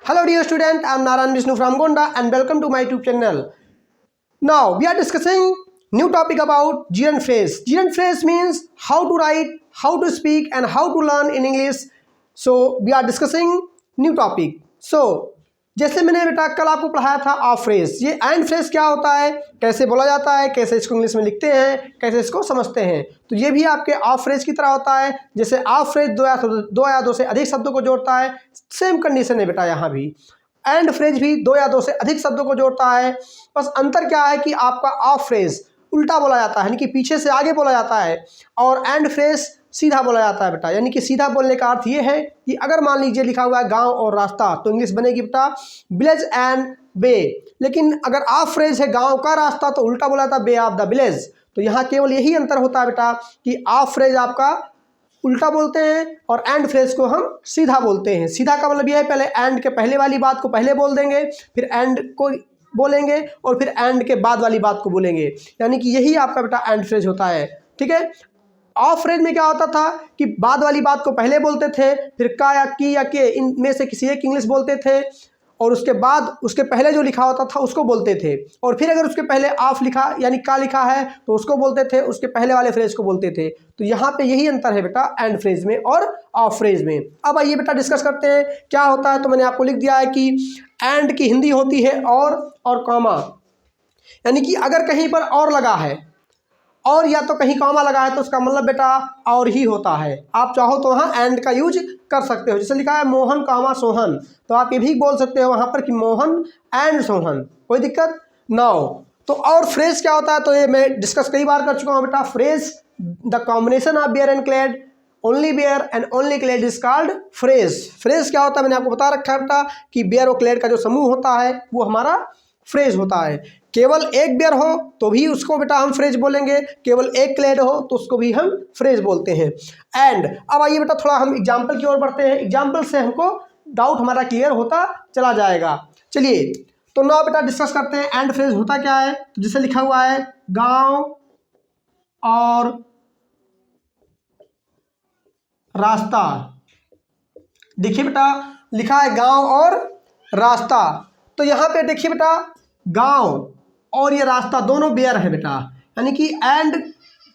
Hello dear student, I am Narayan Vishnu from Gonda and welcome to my YouTube channel. Now we are discussing new topic about gerund phrase. Gerund phrase means how to write, how to speak and how to learn in English. So we are discussing new topic. So जैसे मैंने बेटा कल आपको पढ़ाया था of phrase, ये and phrase क्या होता है, कैसे बोला जाता है, कैसे इसको इंग्लिश में लिखते हैं, कैसे इसको समझते हैं। तो ये भी आपके ऑफ फ्रेज की तरह होता है। जैसे ऑफ फ्रेज दो या दो से अधिक शब्दों को जोड़ता है, सेम कंडीशन है बेटा यहाँ भी। एंड फ्रेज भी दो या दो से अधिक शब्दों को जोड़ता है। बस अंतर क्या है कि आपका ऑफ फ्रेज उल्टा बोला जाता है, यानी कि पीछे से आगे बोला जाता है, और एंड फ्रेज सीधा बोला जाता है बेटा। यानी कि सीधा बोलने का अर्थ ये है कि अगर मान लीजिए लिखा हुआ है गांव और रास्ता, तो इंग्लिश बनेगी बेटा विलेज एंड वे। लेकिन अगर ऑफ फ्रेज है गांव का रास्ता, तो उल्टा बोला जाता है वे ऑफ द विलेज। तो यहाँ केवल यही अंतर होता है बेटा कि ऑफ फ्रेज आपका उल्टा बोलते हैं और एंड फ्रेज को हम सीधा बोलते हैं। सीधा का मतलब यह है पहले एंड के पहले वाली बात को पहले बोल देंगे, फिर एंड को बोलेंगे और फिर एंड के बाद वाली बात को बोलेंगे। यानी कि यही आपका बेटा एंड फ्रेज होता है। ठीक है। ऑफ फ्रेज में क्या होता था कि बाद वाली बात को पहले बोलते थे, फिर का या की या के इनमें से किसी एक इंग्लिश बोलते थे, और उसके बाद उसके पहले जो लिखा होता था उसको बोलते थे, और फिर अगर उसके पहले ऑफ लिखा यानी का लिखा है तो उसको बोलते थे, उसके पहले वाले फ्रेज को बोलते थे। तो यहाँ पे यही अंतर है बेटा एंड फ्रेज में और ऑफ फ्रेज में। अब आइए बेटा डिस्कस करते हैं क्या होता है। तो मैंने आपको लिख दिया है कि एंड की हिंदी होती है और कॉमा, यानी कि अगर कहीं पर और लगा है और या तो कहीं कॉमा लगा है तो उसका मतलब बेटा और ही होता है। आप चाहो तो वहाँ एंड का यूज कर सकते हो। जैसे लिखा है मोहन कॉमा सोहन, तो आप ये भी बोल सकते हो वहाँ पर कि मोहन एंड सोहन, कोई दिक्कत ना हो। तो और फ्रेज क्या होता है, तो ये मैं डिस्कस कई बार कर चुका हूँ बेटा। Phrase the combination of bare and clad, only bare and only clad is called phrase. Phrase क्या होता है मैंने आपको बता रखा है बेटा कि बेयर और क्लेड का जो समूह होता है वो हमारा फ्रेज होता है। केवल एक बेयर हो तो भी उसको बेटा हम फ्रेज बोलेंगे, केवल एक क्लेड हो तो उसको भी हम फ्रेज बोलते हैं। एंड अब आइए बेटा थोड़ा हम एग्जाम्पल की ओर बढ़ते हैं। एग्जाम्पल से हमको डाउट हमारा क्लियर होता चला जाएगा। चलिए तो नाउ बेटा डिस्कस करते हैं एंड फ्रेज होता क्या है। तो जैसे लिखा हुआ है गांव और रास्ता, देखिए बेटा लिखा है गांव और रास्ता। तो यहाँ पे देखिए बेटा गांव और ये रास्ता दोनों बेयर है बेटा, यानी कि एंड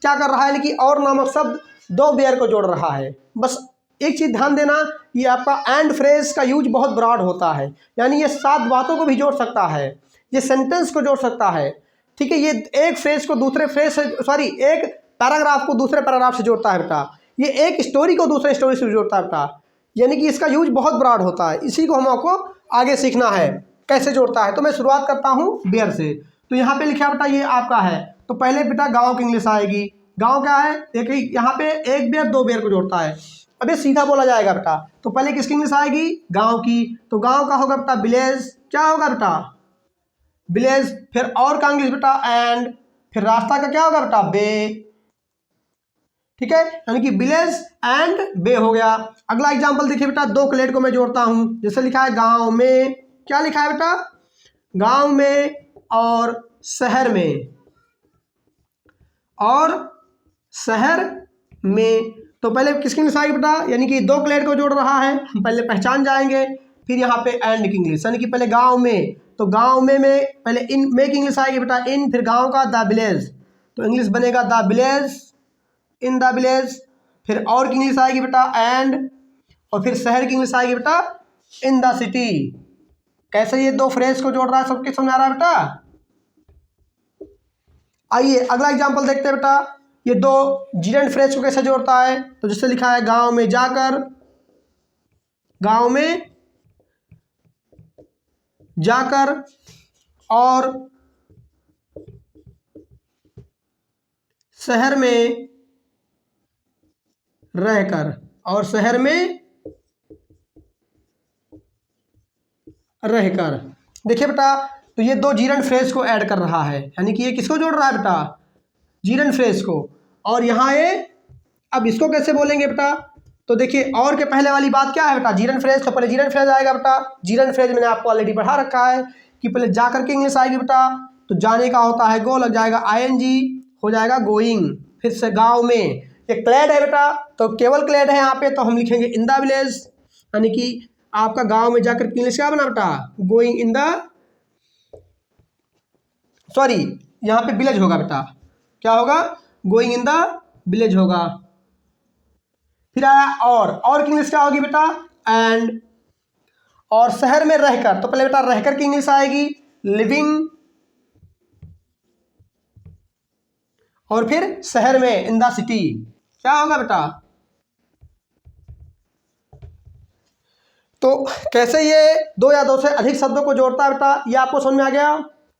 क्या कर रहा है, यानी कि और नामक शब्द दो बेयर को जोड़ रहा है। बस एक चीज़ ध्यान देना, ये आपका एंड फ्रेज का यूज बहुत ब्रॉड होता है, यानी ये 7 बातों को भी जोड़ सकता है, ये सेंटेंस को जोड़ सकता है। ठीक है। ये एक फ्रेज को दूसरे फ्रेज से एक पैराग्राफ को दूसरे पैराग्राफ से जोड़ता है बेटा, ये एक स्टोरी को दूसरे स्टोरी से जोड़ता है बेटा, यानी कि इसका यूज बहुत ब्रॉड होता है। इसी को हमको आगे सीखना है कैसे जोड़ता है। तो मैं शुरुआत करता हूँ बेयर से। तो यहाँ पे लिखा बेटा ये आपका है, तो पहले बेटा गांव की इंग्लिश आएगी। गांव क्या है, देखिए यहाँ पे एक बेयर दो बेयर को जोड़ता है। अब ये सीधा बोला जाएगा बेटा, तो पहले किसकी इंग्लिश आएगी, गांव की। तो गांव का होगा बेटा विलेज, क्या होगा बेटा विलेज। फिर और का इंग्लिश बेटा एंड, फिर रास्ता का क्या होगा बेटा बे। ठीक है, यानी कि विलेज एंड बे हो गया। अगला एग्जाम्पल देखिए बेटा, दो क्लेड को मैं जोड़ता हूँ। जैसे लिखा है गांव में, क्या लिखा है बेटा गांव में और शहर में, और शहर में। तो पहले किसकी इंग्लिश आएगी बेटा, यानी कि दो क्लेड को जोड़ रहा है, हम पहले पहचान जाएंगे। फिर यहाँ पे एंड की इंग्लिश, यानी कि पहले गांव में, तो गांव में पहले इन में की इंग्लिश आएगी बेटा इन, फिर गांव का द विलेज, तो इंग्लिश बनेगा the village, in the village. फिर और की इंग्लिश आएगी बेटा एंड, और फिर शहर की इंग्लिश आएगी बेटा इन द सिटी। कैसे ये दो फ्रेज को जोड़ रहा है, सबके समझ आ रहा है बेटा। आइए अगला एग्जांपल देखते हैं बेटा, ये दो जिरेंट फ्रेज को कैसे जोड़ता है। तो जैसे लिखा है गांव में जाकर, गांव में जाकर और शहर में रहकर, और शहर में रहकर। देखिए बेटा तो ये दो जीरंट फ्रेज को ऐड कर रहा है, यानी कि ये किसको जोड़ रहा है बेटा जीरंट फ्रेज को। और यहाँ ये अब इसको कैसे बोलेंगे बेटा, तो देखिए और के पहले वाली बात क्या है बेटा जीरंट फ्रेज, तो पहले जीरंट फ्रेज आएगा बेटा। जीरंट फ्रेज मैंने आपको ऑलरेडी पढ़ा रखा है कि पहले जाकर के इंग्लिश आएगी बेटा, तो जाने का होता है गो, लग जाएगा ing, हो जाएगा गोइंग। फिर से गाँव में, ये क्लेड है बेटा, तो केवल क्लेड है यहाँ पे, तो हम लिखेंगे इन द विलेज, यानी कि आपका गांव में जाकर इंग्लिश क्या बना बेटा, गोइंग इन द, सॉरी यहाँ पे विलेज होगा बेटा, क्या होगा, गोइंग इन द विलेज होगा। फिर आया और की इंग्लिश क्या होगी बेटा, एंड। और शहर में रहकर, तो पहले बेटा रहकर की इंग्लिश आएगी लिविंग, और फिर शहर में इन द सिटी क्या होगा बेटा। तो कैसे ये दो या दो से अधिक शब्दों को जोड़ता है बेटा, ये आपको समझ में आ गया।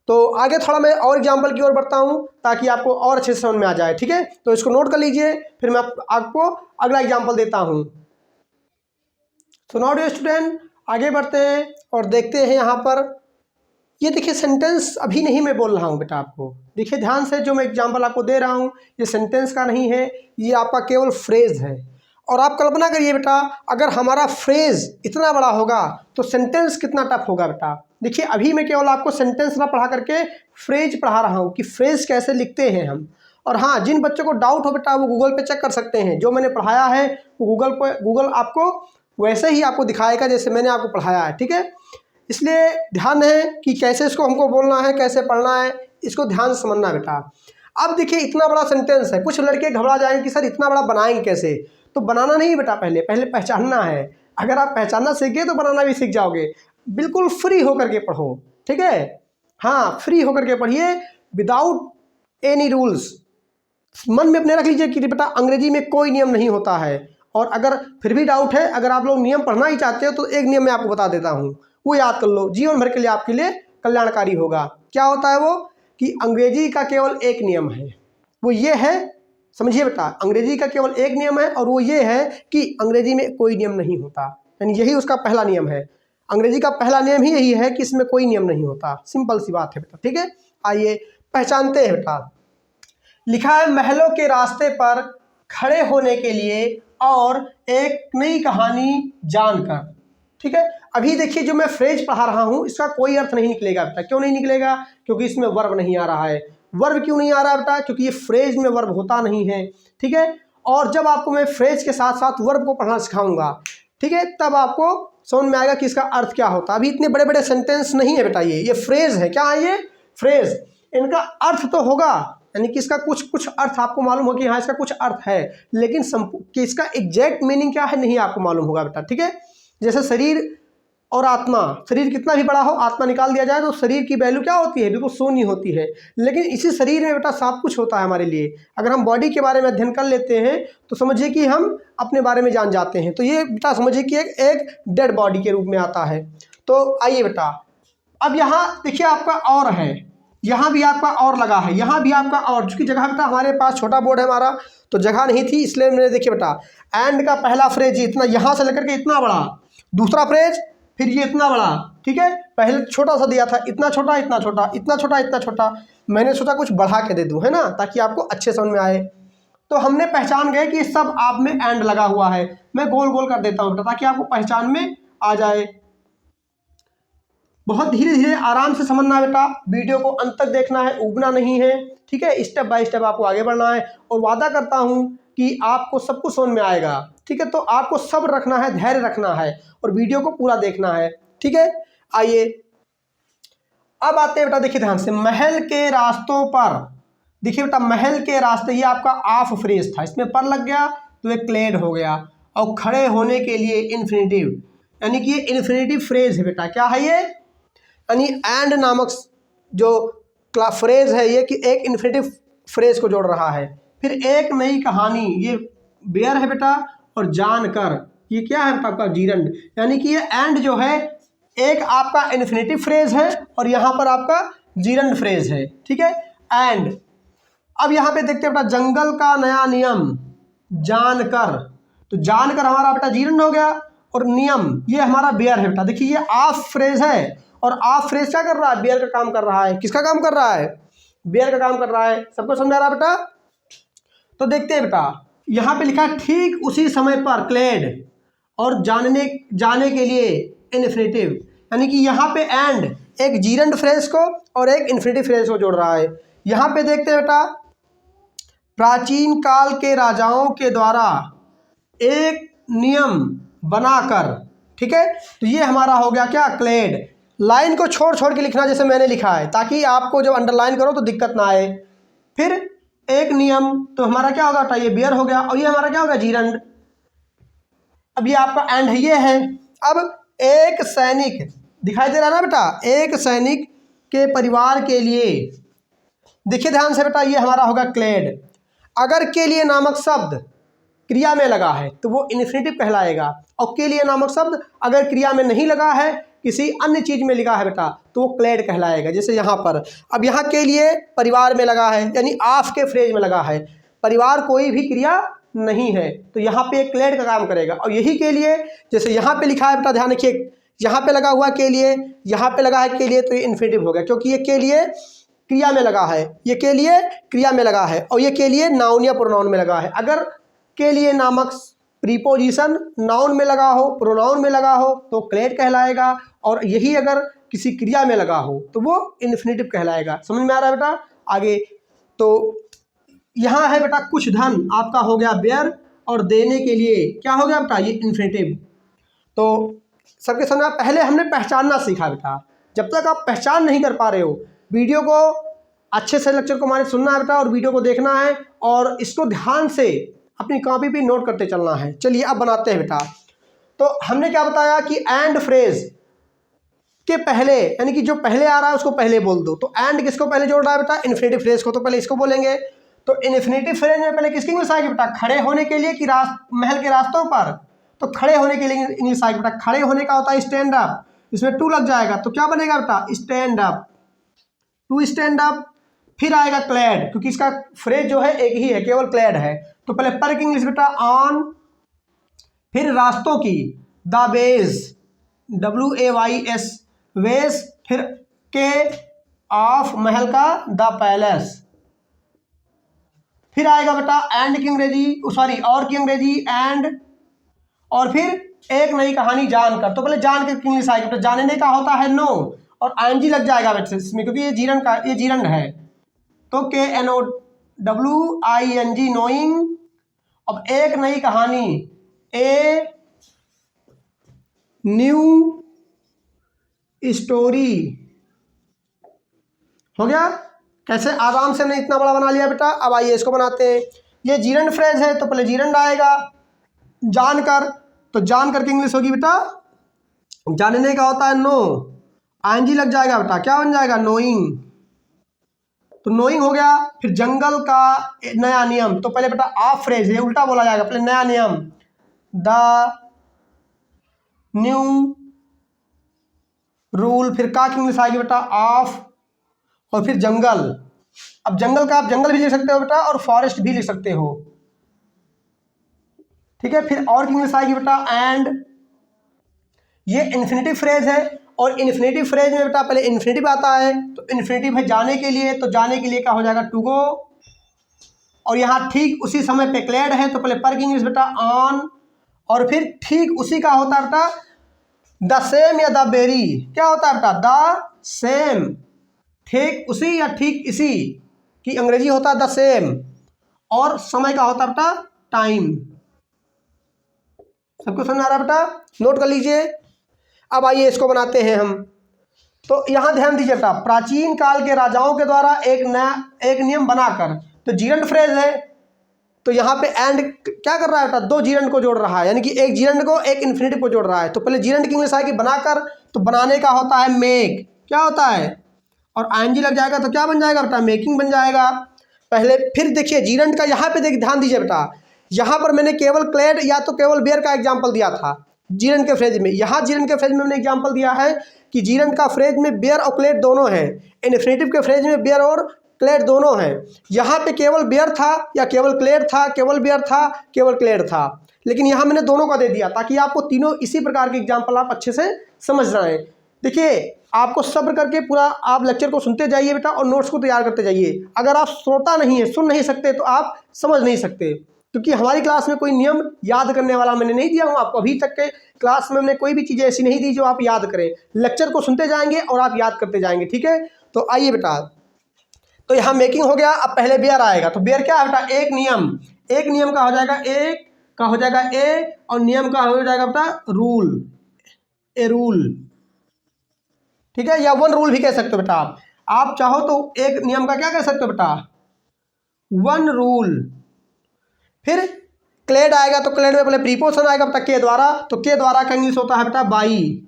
तो आगे थोड़ा मैं और एग्जाम्पल की ओर बढ़ता हूँ ताकि आपको और अच्छे से समझ में आ जाए, ठीक है। तो इसको नोट कर लीजिए, फिर मैं आपको अगला एग्जाम्पल देता हूँ। तो नाउ डियर स्टूडेंट, आगे बढ़ते हैं और देखते हैं यहाँ पर। ये देखिए सेंटेंस अभी नहीं मैं बोल रहा हूँ बेटा, आपको देखिए ध्यान से, जो मैं एग्जाम्पल आपको दे रहा हूँ ये सेंटेंस का नहीं है, ये आपका केवल फ्रेज है। और आप कल्पना करिए बेटा, अगर हमारा फ्रेज इतना बड़ा होगा तो सेंटेंस कितना टफ होगा बेटा। देखिए अभी मैं केवल आपको सेंटेंस ना पढ़ा करके फ्रेज पढ़ा रहा हूँ कि फ्रेज कैसे लिखते हैं हम। और हाँ, जिन बच्चों को डाउट हो बेटा वो गूगल पे चेक कर सकते हैं, जो मैंने पढ़ाया है वो गूगल आपको वैसे ही आपको दिखाएगा जैसे मैंने आपको पढ़ाया है, ठीक है। इसलिए ध्यान है कि कैसे इसको हमको बोलना है, कैसे पढ़ना है, इसको ध्यान से समझना बेटा। अब देखिए इतना बड़ा सेंटेंस है, कुछ लड़के घबरा जाएंगे कि सर इतना बड़ा बनाएंगे कैसे। तो बनाना नहीं बेटा, पहले पहचानना है। अगर आप पहचानना सीख गए तो बनाना भी सीख जाओगे। बिल्कुल फ्री होकर के पढ़ो, ठीक है। हाँ, फ्री होकर के पढ़िए, विदाउट एनी रूल्स। मन में अपने रख लीजिए कि बेटा अंग्रेजी में कोई नियम नहीं होता है। और अगर फिर भी डाउट है, अगर आप लोग नियम पढ़ना ही चाहते हो तो एक नियम मैं आपको बता देता हूँ, वो याद कर लो, जीवन भर के लिए आपके लिए कल्याणकारी होगा। क्या होता है वो, कि अंग्रेजी का केवल एक नियम है, वो ये है, समझिए बेटा, अंग्रेजी का केवल एक नियम है और वो ये है कि अंग्रेजी में कोई नियम नहीं होता। यानी यही उसका पहला नियम है। अंग्रेजी का पहला नियम ही यही है कि इसमें कोई नियम नहीं होता। सिंपल सी बात है बेटा, ठीक है। आइए पहचानते हैं बेटा। लिखा है महलों के रास्ते पर खड़े होने के लिए और एक नई कहानी जानकर, ठीक है। अभी देखिए जो मैं फ्रेज पढ़ा रहा हूँ इसका कोई अर्थ नहीं निकलेगा बेटा। क्यों नहीं निकलेगा, क्योंकि इसमें वर्ब नहीं आ रहा है। वर्ब क्यों नहीं आ रहा है बेटा, क्योंकि ये फ्रेज में वर्ब होता नहीं है, ठीक है। और जब आपको मैं फ्रेज के साथ साथ वर्ब को पढ़ना सिखाऊंगा, ठीक है, तब आपको समझ में आएगा कि इसका अर्थ क्या होता है। अभी इतने बड़े बड़े सेंटेंस नहीं है बेटा, ये फ्रेज है। क्या है ये, फ्रेज। इनका अर्थ तो होगा, यानी कि इसका कुछ अर्थ आपको मालूम हो कि हाँ इसका कुछ अर्थ है, लेकिन कि इसका एग्जैक्ट मीनिंग क्या है नहीं आपको मालूम होगा बेटा, ठीक है। जैसे शरीर और आत्मा, शरीर कितना भी बड़ा हो, आत्मा निकाल दिया जाए तो शरीर की वैल्यू क्या होती है, बिल्कुल शून्य होती है। लेकिन इसी शरीर में बेटा सब कुछ होता है हमारे लिए। अगर हम बॉडी के बारे में अध्ययन कर लेते हैं तो समझिए कि हम अपने बारे में जान जाते हैं। तो ये बेटा समझिए कि एक डेड बॉडी के रूप में आता है। तो आइए बेटा, अब यहाँ देखिए आपका और है, यहाँ भी आपका और लगा है, यहाँ भी आपका और, चूंकि जगह बेटा हमारे पास छोटा बोर्ड है हमारा, तो जगह नहीं थी, इसलिए मैंने देखिए बेटा एंड का पहला फ्रेज इतना, यहाँ से लेकर के इतना बड़ा, दूसरा फ्रेज फिर ये इतना बड़ा, ठीक है। पहले छोटा सा दिया था, इतना छोटा इतना छोटा इतना छोटा इतना छोटा, मैंने सोचा कुछ बढ़ा के दे दूं, है ना, ताकि आपको अच्छे समझ में आए। तो हमने पहचान गए कि सब आप में एंड लगा हुआ है। मैं गोल गोल कर देता हूँ बेटा ताकि आपको पहचान में आ जाए। बहुत धीरे धीरे आराम से समझना बेटा, वीडियो को अंत तक देखना है, उगना नहीं है, ठीक है। स्टेप बाय स्टेप आपको आगे बढ़ना है और वादा करता हूँ कि आपको सब कुछ समझ में आएगा, ठीक है। तो आपको सब्र रखना है, धैर्य रखना है और वीडियो को पूरा देखना है, ठीक है। आइए अब आते हैं बेटा, देखिए ध्यान से, महल के रास्तों पर। देखिए बेटा महल के रास्ते, ये आपका ऑफ फ्रेज था, इसमें पर लग गया तो एक क्लेड हो गया। और खड़े होने के लिए इन्फिनेटिव, यानी कि ये इन्फिनेटिव फ्रेज है बेटा। क्या है ये, यानी एंड नामक जो फ्रेज है ये कि एक इन्फिनेटिव फ्रेज को जोड़ रहा है। फिर एक नई कहानी, ये बेयर है बेटा, और जानकर, ये क्या है आपका जीरंड, यानी कि ये एंड जो है एक आपका इन्फिनेटिव फ्रेज है और यहाँ पर आपका जीरंड फ्रेज है, ठीक है। एंड अब यहाँ पे देखते हैं बेटा, जंगल का नया नियम जानकर, तो जानकर हमारा बेटा जीरंड हो गया और नियम ये हमारा बेयर है बेटा। देखिए ये ऑफ फ्रेज है और ऑफ फ्रेज क्या कर रहा है, बेयर का काम कर रहा है। किसका काम कर रहा है, बेयर का काम कर रहा है। सबको समझा रहा बेटा। तो देखते हैं बेटा, यहाँ पे लिखा है ठीक उसी समय पर क्लेड, और जाने के लिए इन्फिनेटिव, यानी कि यहाँ पे एंड एक जीरंड फ्रेज को और एक इन्फिनेटिव फ्रेज को जोड़ रहा है। यहाँ पे देखते हैं बेटा, प्राचीन काल के राजाओं के द्वारा एक नियम बनाकर ठीक है, तो ये हमारा हो गया क्या, क्लेड। लाइन को छोड़ छोड़ के लिखना जैसे मैंने लिखा है, ताकि आपको जब अंडरलाइन करो तो दिक्कत ना आए। फिर एक नियम, तो हमारा क्या होगा बेटा, ये बियर हो गया, और ये हमारा क्या होगा, जीरंड। अब ये आपका एंड ये है। अब एक सैनिक, दिखाई दे रहा है ना बेटा, एक सैनिक के परिवार के लिए, देखिए ध्यान से बेटा, ये हमारा होगा क्लेड। अगर के लिए नामक शब्द क्रिया में लगा है तो वो इन्फिनेटिव कहलाएगा, और के लिए नामक शब्द अगर क्रिया में नहीं लगा है, किसी अन्य चीज में लिखा है बेटा, तो वो क्लेड कहलाएगा। जैसे यहाँ पर, अब यहाँ के लिए परिवार में लगा है, यानी ऑफ के फ्रेज में लगा है, परिवार कोई भी क्रिया नहीं है, तो यहाँ पे क्लेड का काम करेगा। और यही के लिए, जैसे यहाँ पे लिखा है बेटा, ध्यान रखिए, यहाँ पे लगा हुआ के लिए, यहाँ पे लगा है के लिए, तो ये इन्फिनेटिव हो गया, क्योंकि ये के लिए क्रिया में लगा है, ये के लिए क्रिया में लगा है, और ये के लिए नाउन या प्रोनाउन में लगा है। अगर के लिए नामक प्रीपोजिशन नाउन में लगा हो, प्रोनाउन में लगा हो, तो क्लेड कहलाएगा, और यही अगर किसी क्रिया में लगा हो तो वो इन्फिनेटिव कहलाएगा। समझ में आ रहा है बेटा? आगे तो यहाँ है बेटा, कुछ धन आपका हो गया बेयर, और देने के लिए क्या हो गया बेटा, ये इन्फिनेटिव। तो सबके समझ, पहले हमने पहचानना सीखा बेटा। जब तक आप पहचान नहीं कर पा रहे हो, वीडियो को अच्छे से, लेक्चर को हमारे सुनना है बेटा, और वीडियो को देखना है, और इसको ध्यान से अपनी कॉपी पे नोट करते चलना है। चलिए अब बनाते हैं बेटा। तो हमने क्या बताया कि एंड फ्रेज के पहले, यानी कि जो पहले आ रहा है उसको पहले बोल दो। तो एंड किसको पहले जोड़ रहा है बेटा, इन्फिनेटिव फ्रेज को, तो पहले इसको बोलेंगे। तो इन्फिनेटिव फ्रेज में पहले किसकी इंग्लिश आएगी बेटा, खड़े होने के लिए कि महल के रास्तों पर, तो खड़े होने के लिए इंग्लिश आएगी बेटा। खड़े होने का होता है स्टैंड अप, इसमें टू लग जाएगा, तो क्या बनेगा बेटा, stand up, to stand up. फिर आएगा क्लैड, क्योंकि इसका फ्रेज जो है एक ही है, केवल क्लैड है, तो पहले पर की इंग्लिश बेटा ऑन, फिर रास्तों की द वेज, WAYS, वेज, फिर के ऑफ, महल का द पैलेस। फिर आएगा बेटा एंड की अंग्रेजी, सॉरी और की अंग्रेजी एंड, और फिर एक नई कहानी जानकर, तो पहले जानकर की इंग्लिश आएगी बेटा, जानने का होता है नो, और ING लग जाएगा बेटा इसमें, क्योंकि ये जीरंड का, ये जीरंड है, तो KNOWING, नोइंग। अब एक नई कहानी, ए न्यू स्टोरी, हो गया। कैसे आराम से हमने इतना बड़ा बना लिया बेटा। अब आइए इसको बनाते हैं। ये जीरंड फ्रेज है, तो पहले जीरंड आएगा, जानकर, तो जानकर की इंग्लिश होगी बेटा, जानने का होता है नो, ING लग जाएगा बेटा, क्या बन जाएगा, नोइंग, तो नोइंग हो गया। फिर जंगल का नया नियम, तो पहले बेटा ऑफ फ्रेज है, उल्टा बोला जाएगा, पहले नया नियम, द न्यू रूल, फिर का की इंग्लिश आएगी बेटा ऑफ, और फिर जंगल। अब जंगल का आप जंगल भी लिख सकते हो बेटा, और फॉरेस्ट भी लिख सकते हो, ठीक है। फिर और की इंग्लिश आएगी बेटा एंड, ये इन्फिनेटिव फ्रेज है, और इन्फिनेटिव फ्रेज में बेटा पहले इन्फिनेटिव आता है, तो इन्फिनेटिव है जाने के लिए, तो जाने के लिए क्या हो जाएगा, टू गो, और यहाँ ठीक उसी समय पे क्लेड है, तो पहले पर की इंग्लिश बेटा ऑन, और फिर ठीक उसी का होता है बेटा द सेम या द वेरी, क्या होता है बेटा, द सेम, ठीक उसी या ठीक इसी की अंग्रेजी होता है द सेम, और समय का होता है बेटा टाइम। सबको समझ आ रहा है बेटा, नोट कर लीजिए। अब आइए इसको बनाते हैं हम। तो यहाँ ध्यान दीजिए बेटा, प्राचीन काल के राजाओं के द्वारा एक नियम बनाकर, तो जीरंड फ्रेज है, तो यहाँ पे एंड क्या कर रहा है बेटा, दो जीरंड को जोड़ रहा है, यानी कि एक जीरंड को एक इन्फिनेटिव को जोड़ रहा है। तो पहले जीरंड की इंग्लिश आएगी बनाकर, तो बनाने का होता है मेक, क्या होता है, और ING लग जाएगा, तो क्या बन जाएगा बेटा, मेकिंग बन जाएगा पहले। फिर देखिए जीरंड का यहाँ पे देखिए, ध्यान दीजिए बेटा, यहाँ पर मैंने केवल क्लेड या तो केवल बेयर का एग्जाम्पल दिया था जीरंड के फ्रेज में। यहाँ जीरंड के फ्रेज में मैंने एग्जाम्पल दिया है कि जीरंड का फ्रेज में बेयर और क्लेड दोनों हैं, इन्फिनेटिव के फ्रेज में बेयर और क्लेड दोनों हैं। यहाँ पे केवल बेयर था या केवल क्लेड था, केवल बेयर था, केवल क्लेड था, लेकिन यहाँ मैंने दोनों का दे दिया, ताकि आपको तीनों इसी प्रकार के एग्जाम्पल आप अच्छे से समझ रहे हैं। देखिए आपको सब्र करके पूरा आप लेक्चर को सुनते जाइए बेटा, और नोट्स को तैयार करते जाइए। अगर आप श्रोता नहीं है, सुन नहीं सकते, तो आप समझ नहीं सकते, क्योंकि हमारी क्लास में कोई नियम याद करने वाला मैंने नहीं दिया हूँ आपको। अभी तक के क्लास में हमने कोई भी चीज़ें ऐसी नहीं दी जो आप याद करें। लेक्चर को सुनते जाएंगे और आप याद करते जाएंगे, ठीक है। तो आइए बेटा, तो यहाँ मेकिंग हो गया। अब पहले बेयर आएगा, तो बेयर क्या है बेटा, एक नियम, एक नियम का हो जाएगा एक का हो जाएगा ए, और नियम का हो जाएगा बेटा रूल, ए रूल, ठीक है, या वन रूल भी कह सकते हो बेटा। आप चाहो तो एक नियम का क्या कह सकते हो बेटा, वन रूल। फिर क्लेड आएगा तो क्लेड में पहले प्रीपोजिशन आएगा बेटा के द्वारा, तो के द्वारा का इंग्लिश होता है बेटा बाई।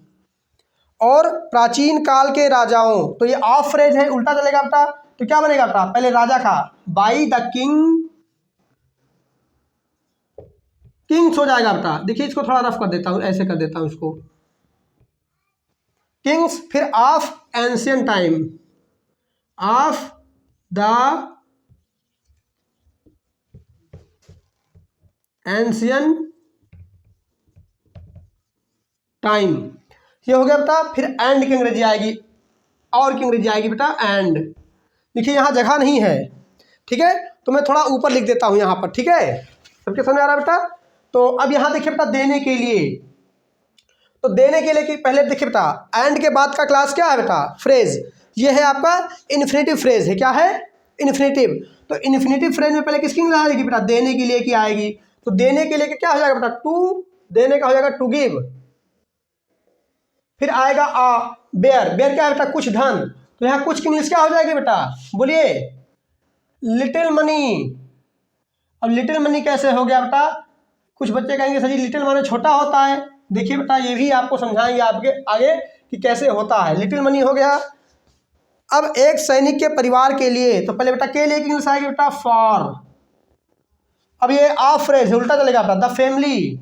और प्राचीन काल के राजाओं, तो ये ऑफ फ्रेज है, उल्टा चलेगा बेटा, तो क्या बनेगा बेटा, पहले राजा का बाई द किंग, किंग्स हो जाएगा बेटा। देखिए इसको थोड़ा रफ कर देता हूं, ऐसे कर देता हूं इसको, किंग्स। फिर of ancient time, of the ancient time, ये हो गया बेटा। फिर एंड की अंग्रेजी आएगी, और की अंग्रेजी आएगी बेटा एंड। देखिए यहाँ जगह नहीं है, ठीक है, तो मैं थोड़ा ऊपर लिख देता हूँ यहाँ पर, ठीक है, सबके समझ आ रहा है बेटा। तो अब यहाँ देखिए बेटा देने के लिए, तो देने के लिए कि पहले देखिए बेटा एंड के बाद का क्लास क्या है बेटा, फ्रेज। ये है आपका इन्फिनेटिव फ्रेज है, क्या है, इन्फिनेटिव। तो इन्फिनेटिव फ्रेज में पहले किसकी इंग्लिश आएगी बेटा, देने के लिए की आएगी। तो देने के लिए क्या हो जाएगा बेटा, टू, देने का हो जाएगा टू गिव। फिर आएगा बेयर, बेयर क्या है बेटा, कुछ धन। तो यहाँ कुछ की इंग्लिश क्या हो जाएगी बेटा, बोलिए, लिटिल मनी। अब लिटिल मनी कैसे हो गया बेटा, कुछ बच्चे कहेंगे सर जी लिटिल मनी छोटा होता है। देखिए बेटा ये भी आपको समझाएंगे आपके आगे कि कैसे होता है। लिटिल मनी हो गया। अब एक सैनिक के परिवार के लिए, तो पहले बेटा के लिए इंग्लिश आएगी बेटा फॉर। अब ये ऑफ फ्रेज है, उल्टा चलेगा बेटा, the family,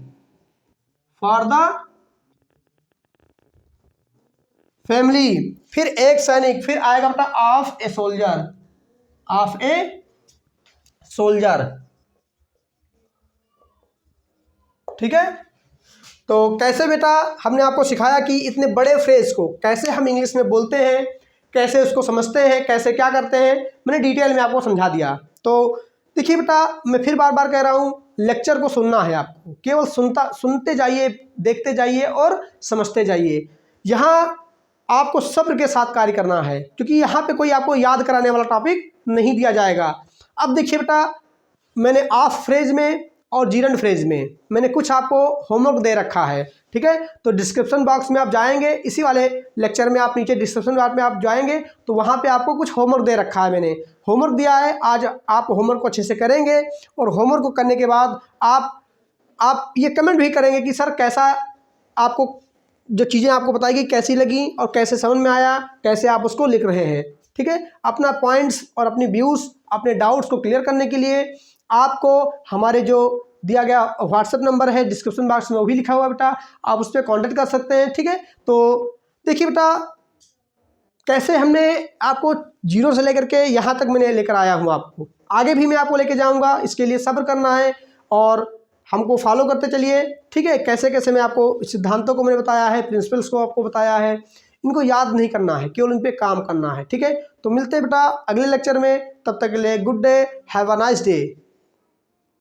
for the family. फिर एक सैनिक, फिर आएगा बेटा of a soldier, of a soldier, ठीक है। तो कैसे बेटा हमने आपको सिखाया कि इतने बड़े फ्रेज को कैसे हम इंग्लिश में बोलते हैं, कैसे उसको समझते हैं, कैसे क्या करते हैं, मैंने डिटेल में आपको समझा दिया। तो देखिए बेटा मैं फिर बार बार कह रहा हूँ, लेक्चर को सुनना है आपको, केवल सुनते जाइए, देखते जाइए और समझते जाइए। यहाँ आपको सब्र के साथ कार्य करना है, क्योंकि यहाँ पे कोई आपको याद कराने वाला टॉपिक नहीं दिया जाएगा। अब देखिए बेटा मैंने ऑफ फ्रेज में और जीरंड फ्रेज में मैंने कुछ आपको होमवर्क दे रखा है, ठीक है। तो डिस्क्रिप्शन बॉक्स में आप जाएंगे, इसी वाले लेक्चर में आप नीचे डिस्क्रिप्शन बॉक्स में आप जाएंगे तो वहाँ पे आपको कुछ होमवर्क दे रखा है, मैंने होमवर्क दिया है। आज आप होमवर्क को अच्छे से करेंगे और होमवर्क को करने के बाद आप ये कमेंट भी करेंगे कि सर कैसा आपको जो चीज़ें आपको बताएगी कैसी लगी और कैसे समझ में आया, कैसे आप उसको लिख रहे हैं, ठीक है। अपना पॉइंट्स और अपनी व्यूज़, अपने डाउट्स को क्लियर करने के लिए आपको हमारे जो दिया गया व्हाट्सएप नंबर है डिस्क्रिप्शन बॉक्स में, वो भी लिखा हुआ है बेटा, आप उस पर कॉन्टेक्ट कर सकते हैं, ठीक है। तो देखिए बेटा कैसे हमने आपको जीरो से लेकर के यहाँ तक मैंने लेकर आया हूँ, आपको आगे भी मैं आपको लेके जाऊँगा। इसके लिए सब्र करना है और हमको फॉलो करते चलिए, ठीक है। कैसे कैसे मैं आपको सिद्धांतों को मैंने बताया है, प्रिंसिपल्स को आपको बताया है, इनको याद नहीं करना है, केवल इन पे काम करना है, ठीक है। तो मिलते हैं बेटा अगले लेक्चर में, तब तक के लिए good day, have a nice day.